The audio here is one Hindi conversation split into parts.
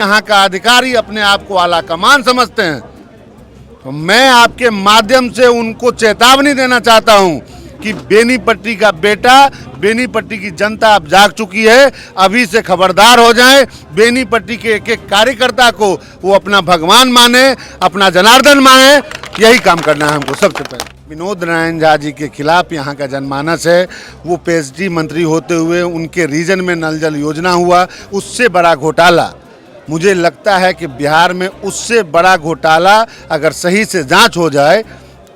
यहाँ का अधिकारी अपने आप को आला कमान समझते हैं, तो मैं आपके माध्यम से उनको चेतावनी देना चाहता हूँ कि बेनीपट्टी का बेटा, बेनीपट्टी की जनता अब जाग चुकी है। अभी से खबरदार हो जाएं। बेनीपट्टी के एक एक कार्यकर्ता को वो अपना भगवान माने, अपना जनार्दन माने। यही काम करना है हमको सबसे पहले। विनोद नारायण झा जी के खिलाफ यहाँ का जनमानस है। वो पीएचडी मंत्री होते हुए उनके रीजन में नल जल योजना हुआ, उससे बड़ा घोटाला मुझे लगता है कि बिहार में उससे बड़ा घोटाला अगर सही से जांच हो जाए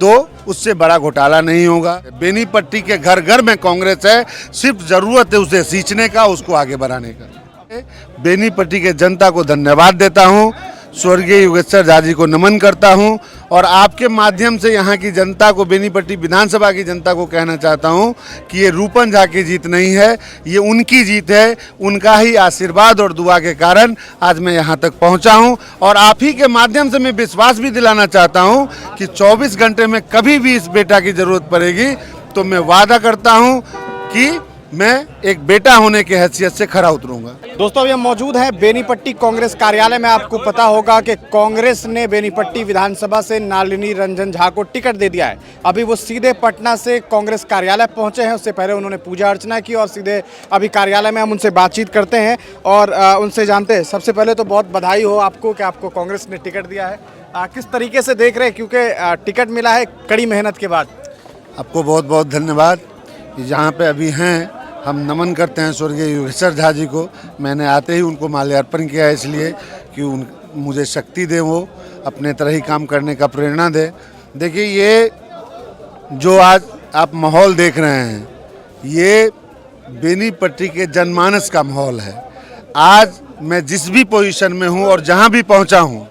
तो उससे बड़ा घोटाला नहीं होगा। बेनीपट्टी के घर घर में कांग्रेस है, सिर्फ जरूरत है उसे सींचने का, उसको आगे बढ़ाने का। बेनीपट्टी के जनता को धन्यवाद देता हूं, स्वर्गीय योगेश्वर झा जी को नमन करता हूं और आपके माध्यम से यहाँ की जनता को, बेनीपट्टी विधानसभा की जनता को कहना चाहता हूं कि ये रूपन झा की जीत नहीं है, ये उनकी जीत है। उनका ही आशीर्वाद और दुआ के कारण आज मैं यहाँ तक पहुँचा हूँ और आप ही के माध्यम से मैं विश्वास भी दिलाना चाहता हूँ कि 24 घंटे में कभी भी इस बेटा की ज़रूरत पड़ेगी तो मैं वादा करता हूँ कि मैं एक बेटा होने की हैसियत से खरा उतरूंगा। दोस्तों अभी हम मौजूद हैं बेनीपट्टी कांग्रेस कार्यालय में। आपको पता होगा कि कांग्रेस ने बेनीपट्टी विधानसभा से नलिनी रंजन झा को टिकट दे दिया है। अभी वो सीधे पटना से कांग्रेस कार्यालय पहुंचे हैं। उससे पहले उन्होंने पूजा अर्चना की और सीधे अभी कार्यालय में हम उनसे बातचीत करते हैं और उनसे जानते हैं। सबसे पहले तो बहुत बधाई हो आपको कि आपको कांग्रेस ने टिकट दिया है। किस तरीके से देख रहे हैं, क्योंकि टिकट मिला है कड़ी मेहनत के बाद? आपको बहुत बहुत धन्यवाद। जहाँ पे अभी हैं हम नमन करते हैं स्वर्गीय योगेश्वर झा जी को। मैंने आते ही उनको माल्यार्पण किया है इसलिए कि मुझे शक्ति दे, वो अपने तरह ही काम करने का प्रेरणा दे। देखिए, ये जो आज आप माहौल देख रहे हैं, ये बेनीपट्टी के जनमानस का माहौल है। आज मैं जिस भी पोजीशन में हूँ और जहाँ भी पहुँचा हूँ,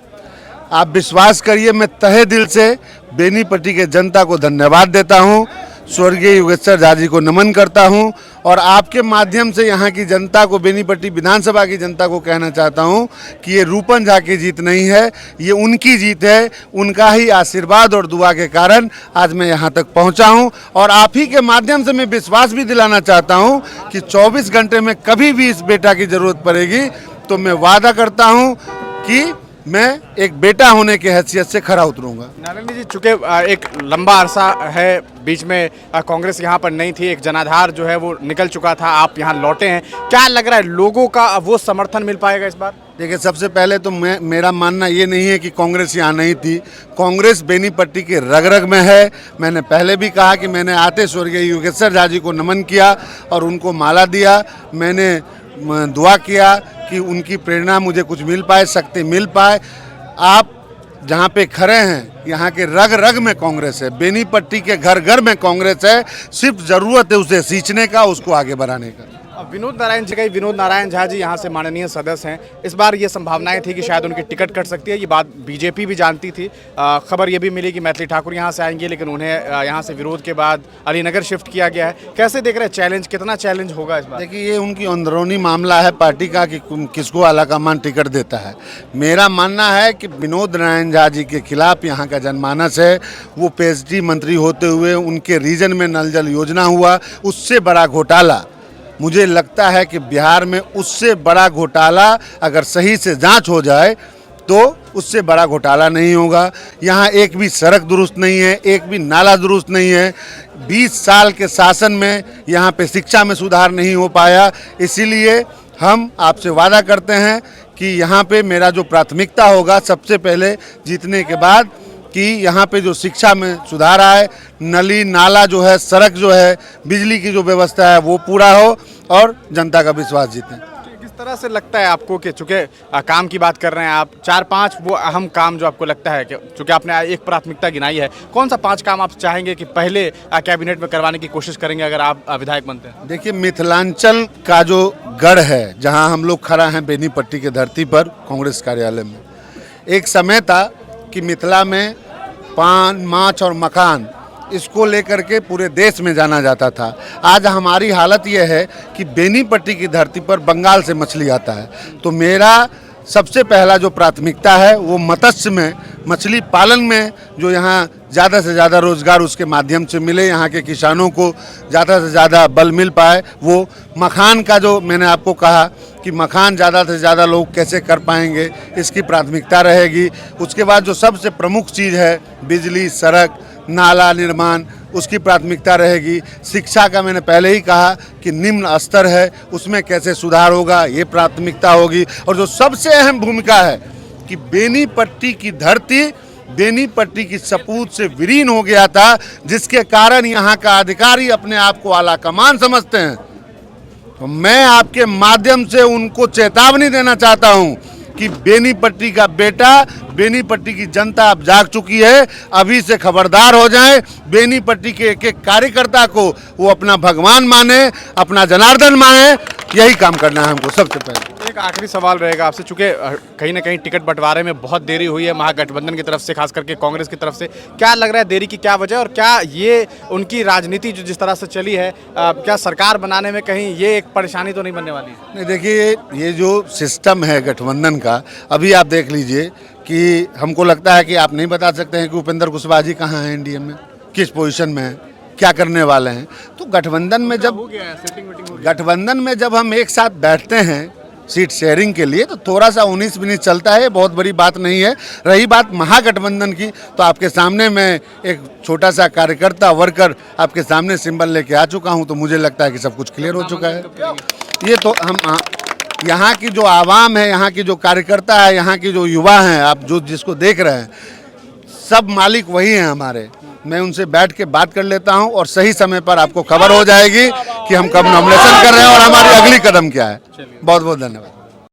आप विश्वास करिए मैं तहे दिल से बेनीपट्टी के जनता को धन्यवाद देता हूँ, स्वर्गीय योगेश्वर झा जी को नमन करता हूं और आपके माध्यम से यहाँ की जनता को, बेनीपट्टी विधानसभा की जनता को कहना चाहता हूं कि ये रूपन झा की जीत नहीं है, ये उनकी जीत है। उनका ही आशीर्वाद और दुआ के कारण आज मैं यहाँ तक पहुँचा हूं और आप ही के माध्यम से मैं विश्वास भी दिलाना चाहता हूं कि 24 घंटे में कभी भी इस बेटा की ज़रूरत पड़ेगी तो मैं वादा करता हूँ कि मैं एक बेटा होने की हैसियत से खरा उतरूंगा। नलिनी जी, चूँकि एक लंबा अरसा है बीच में कांग्रेस यहाँ पर नहीं थी, एक जनाधार जो है वो निकल चुका था, आप यहाँ लौटे हैं, क्या लग रहा है लोगों का वो समर्थन मिल पाएगा इस बार? देखिए, सबसे पहले तो मेरा मानना ये नहीं है कि कांग्रेस यहाँ नहीं थी। कांग्रेस बेनीपट्टी के रग रग में है। मैंने पहले भी कहा कि मैंने आते स्वर्गीय योगेश्वर झा जी को नमन किया और उनको माला दिया। मैंने दुआ किया कि उनकी प्रेरणा मुझे कुछ मिल पाए, शक्ति मिल पाए। आप जहाँ पे खड़े हैं, यहाँ के रग रग में कांग्रेस है, बेनीपट्टी के घर घर में कांग्रेस है। सिर्फ ज़रूरत है उसे सींचने का, उसको आगे बढ़ाने का। विनोद नारायण झा जी यहाँ से माननीय सदस्य हैं। इस बार ये संभावनाएं थी कि शायद उनकी टिकट कट सकती है, ये बात बीजेपी भी जानती थी। खबर ये भी मिली कि मैथिली ठाकुर यहाँ से आएंगे, लेकिन उन्हें यहाँ से विरोध के बाद अलीनगर शिफ्ट किया गया है। कैसे देख रहे हैं चैलेंज, कितना चैलेंज होगा इस बार? देखिए, ये उनकी अंदरूनी मामला है पार्टी का कि किसको आलाकमान टिकट देता है। मेरा मानना है कि विनोद नारायण झा जी के खिलाफ यहाँ का जनमानस है। वो पीएचडी मंत्री होते हुए उनके रीजन में नल जल योजना हुआ, उससे बड़ा घोटाला मुझे लगता है कि बिहार में उससे बड़ा घोटाला अगर सही से जांच हो जाए तो उससे बड़ा घोटाला नहीं होगा। यहाँ एक भी सड़क दुरुस्त नहीं है, एक भी नाला दुरुस्त नहीं है। 20 साल के शासन में यहाँ पे शिक्षा में सुधार नहीं हो पाया। इसीलिए हम आपसे वादा करते हैं कि यहाँ पे मेरा जो प्राथमिकता होगा सबसे पहले जीतने के बाद, कि यहाँ पे जो शिक्षा में सुधार आए, नली नाला जो है, सड़क जो है, बिजली की जो व्यवस्था है वो पूरा हो और जनता का विश्वास जीतें। किस तरह से लगता है आपको कि चूँकि काम की बात कर रहे हैं आप, 4-5 वो अहम काम जो आपको लगता है कि चूँकि आपने एक प्राथमिकता गिनाई है, कौन सा 5 काम आप चाहेंगे कि पहले कैबिनेट में करवाने की कोशिश करेंगे अगर आप विधायक बनते हैं? देखिए, मिथिलांचल का जो गढ़ है, जहाँ हम लोग खड़ा हैं बेनीपट्टी की धरती पर कांग्रेस कार्यालय में, एक समय था कि मिथिला में पान, माछ और मकान, इसको लेकर के पूरे देश में जाना जाता था। आज हमारी हालत यह है कि बेनीपट्टी की धरती पर बंगाल से मछली आता है। तो मेरा सबसे पहला जो प्राथमिकता है वो मत्स्य में मछली पालन में जो यहाँ ज़्यादा से ज़्यादा रोज़गार उसके माध्यम से मिले, यहाँ के किसानों को ज़्यादा से ज़्यादा बल मिल पाए। वो मखान का जो मैंने आपको कहा कि मखान ज़्यादा से ज़्यादा लोग कैसे कर पाएंगे, इसकी प्राथमिकता रहेगी। उसके बाद जो सबसे प्रमुख चीज़ है बिजली, सड़क, नाला निर्माण, उसकी प्राथमिकता रहेगी। शिक्षा का मैंने पहले ही कहा कि निम्न स्तर है, उसमें कैसे सुधार होगा, ये प्राथमिकता होगी। और जो सबसे अहम भूमिका है कि बेनीपट्टी की धरती बेनीपट्टी की सपूत से विलीन हो गया था, जिसके कारण यहाँ का अधिकारी अपने आप को आला कमान समझते हैं। तो मैं आपके माध्यम से उनको चेतावनी देना चाहता हूँ कि बेनीपट्टी का बेटा, बेनीपट्टी की जनता अब जाग चुकी है। अभी से खबरदार हो जाएं। बेनीपट्टी के एक एक कार्यकर्ता को वो अपना भगवान माने, अपना जनार्दन माने। यही काम करना है हमको सबसे पहले। एक आखिरी सवाल रहेगा आपसे, चूंकि कहीं ना कहीं टिकट बंटवारे में बहुत देरी हुई है महागठबंधन की तरफ से, खास करके कांग्रेस की तरफ से। क्या लग रहा है देरी की क्या वजह, और क्या ये उनकी राजनीति जो जिस तरह से चली है, क्या सरकार बनाने में कहीं ये एक परेशानी तो नहीं बनने वाली? नहीं, देखिए ये जो सिस्टम है गठबंधन का, अभी आप देख लीजिए कि हमको लगता है कि आप नहीं बता सकते हैं कि उपेंद्र कुशवाहा जी कहाँ हैं इंडिया में, किस पोजीशन में है, क्या करने वाले हैं। तो गठबंधन में जब हम एक साथ बैठते हैं सीट शेयरिंग के लिए, तो थोड़ा सा 19-20 चलता है, बहुत बड़ी बात नहीं है। रही बात महागठबंधन की, तो आपके सामने मैं एक छोटा सा कार्यकर्ता वर्कर आपके सामने सिंबल लेके आ चुका हूं, तो मुझे लगता है कि सब कुछ क्लियर हो चुका है। ये तो हम यहाँ की जो आवाम है, यहाँ की जो कार्यकर्ता है, यहाँ की जो युवा हैं, आप जो जिसको देख रहे हैं, सब मालिक वही हैं हमारे। मैं उनसे बैठ के बात कर लेता हूं और सही समय पर आपको खबर हो जाएगी कि हम कब नॉमिनेशन कर रहे हैं और हमारी अगली कदम क्या है। बहुत बहुत धन्यवाद।